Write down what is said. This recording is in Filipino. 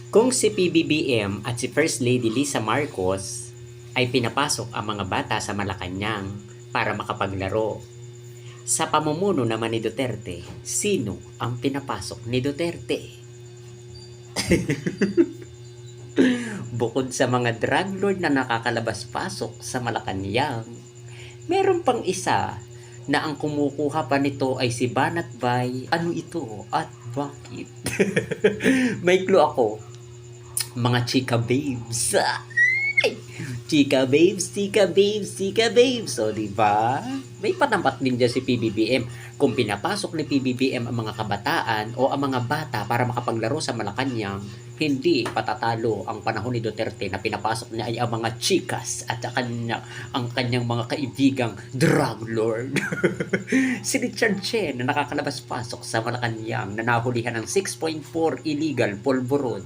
Kung si PBBM at si First Lady Lisa Marcos ay pinapasok ang mga bata sa Malacanang para makapaglaro, sa pamumuno naman ni Duterte, sino ang pinapasok ni Duterte? Bukod sa mga drug lord na nakakalabas-pasok sa Malacanang, meron pang isa na ang kumukuha pa nito ay si Banat Bay. Ano ito at bakit? May clue ako. Mga chika babes. Ay, chika babes, chika babes, chika babes. So, di ba? May patampat din dyan si PBBM. Kung pinapasok ni PBBM ang mga kabataan o ang mga bata para makapaglaro sa Malacanang, hindi patatalo ang panahon ni Duterte na pinapasok niya ay ang mga chikas at ang kanyang mga kaibigang drug lord. Si Richard Che na nakakalabas-pasok sa Malacanang na nahulihan ng 6.4 illegal polvoron.